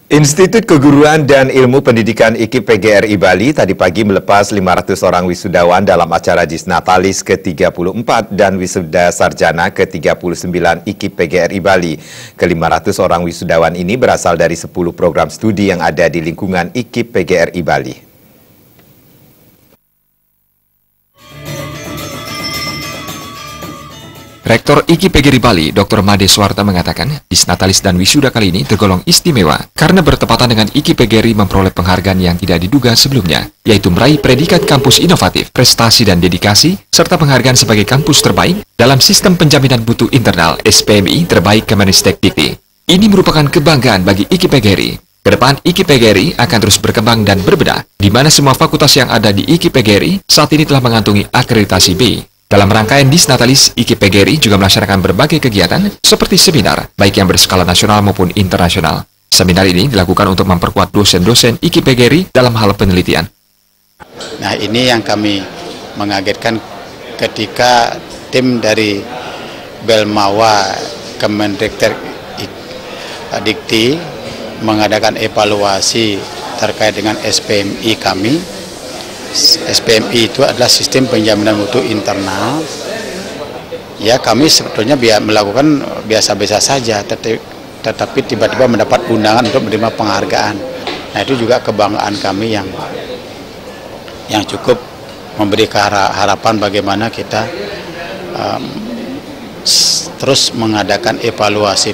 Institut Keguruan dan Ilmu Pendidikan IKIP PGRI Bali tadi pagi melepas 500 orang wisudawan dalam acara Jisnatalis ke-34 dan Wisuda Sarjana ke-39 IKIP PGRI Bali. Ke-500 orang wisudawan ini berasal dari 10 program studi yang ada di lingkungan IKIP PGRI Bali. Rektor IKIP PGRI Bali, Dr. Made Suwarta mengatakan, Jisnatalis dan wisuda kali ini tergolong istimewa karena bertepatan dengan IKIP PGRI memperoleh penghargaan yang tidak diduga sebelumnya, yaitu meraih predikat kampus inovatif, prestasi dan dedikasi, serta penghargaan sebagai kampus terbaik dalam sistem penjaminan mutu internal SPMI terbaik Kemenristek Dikti. Ini merupakan kebanggaan bagi IKIP PGRI. Kedepan, IKIP PGRI akan terus berkembang dan berbeda, di mana semua fakultas yang ada di IKIP PGRI saat ini telah mengantongi akreditasi B. Dalam rangkaian Jisnatalis, IKIP PGRI juga melaksanakan berbagai kegiatan seperti seminar, baik yang berskala nasional maupun internasional. Seminar ini dilakukan untuk memperkuat dosen-dosen IKIP PGRI dalam hal penelitian. Nah, ini yang kami mengagetkan ketika tim dari Belmawa Kemenristek Dikti mengadakan evaluasi terkait dengan SPMI kami. SPMI itu adalah sistem penjaminan mutu internal. Ya, kami sebetulnya melakukan biasa-biasa saja, tetapi tiba-tiba mendapat undangan untuk menerima penghargaan. Nah, itu juga kebanggaan kami yang cukup memberi harapan bagaimana kita terus mengadakan evaluasi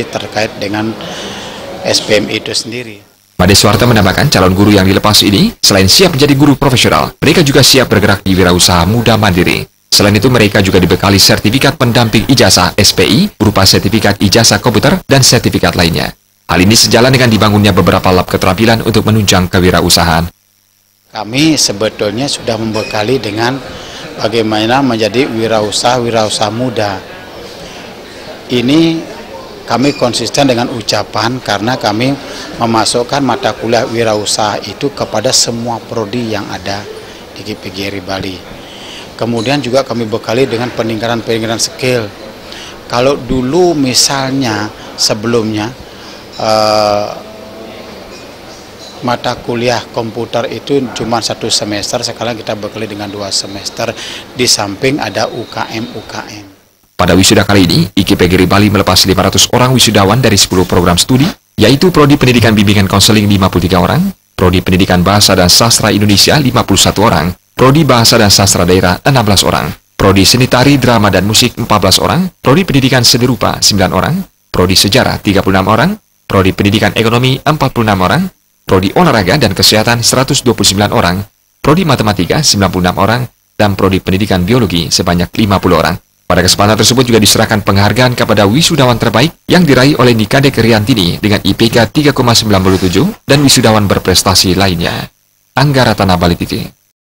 terkait dengan SPMI itu sendiri. Made Suwarta menambahkan calon guru yang dilepas ini, selain siap menjadi guru profesional, mereka juga siap bergerak di wirausaha muda mandiri. Selain itu, mereka juga dibekali sertifikat pendamping ijazah SPI, berupa sertifikat ijazah komputer dan sertifikat lainnya. Hal ini sejalan dengan dibangunnya beberapa lab keterampilan untuk menunjang kewirausahaan. Kami sebetulnya sudah membekali dengan bagaimana menjadi wirausaha muda. Ini kami konsisten dengan ucapan karena kami memasukkan mata kuliah wirausaha itu kepada semua prodi yang ada di IKIP PGRI Bali. Kemudian juga kami bekali dengan peningkatan skill. Kalau dulu misalnya sebelumnya mata kuliah komputer itu cuma 1 semester, sekarang kita bekali dengan 2 semester, di samping ada UKM. Pada wisuda kali ini, IKIP PGRI Bali melepas 500 orang wisudawan dari 10 program studi, yaitu Prodi Pendidikan Bimbingan Konseling 53 orang, Prodi Pendidikan Bahasa dan Sastra Indonesia 51 orang, Prodi Bahasa dan Sastra Daerah 16 orang, Prodi Seni Tari, Drama dan Musik 14 orang, Prodi Pendidikan Seni Rupa 9 orang, Prodi Sejarah 36 orang, Prodi Pendidikan Ekonomi 46 orang, Prodi Olahraga dan Kesehatan 129 orang, Prodi Matematika 96 orang, dan Prodi Pendidikan Biologi sebanyak 50 orang. Pada kesempatan tersebut juga diserahkan penghargaan kepada wisudawan terbaik yang diraih oleh Nikade Riantini dengan IPK 3,97 dan wisudawan berprestasi lainnya. Anggara Tanah Bali TV.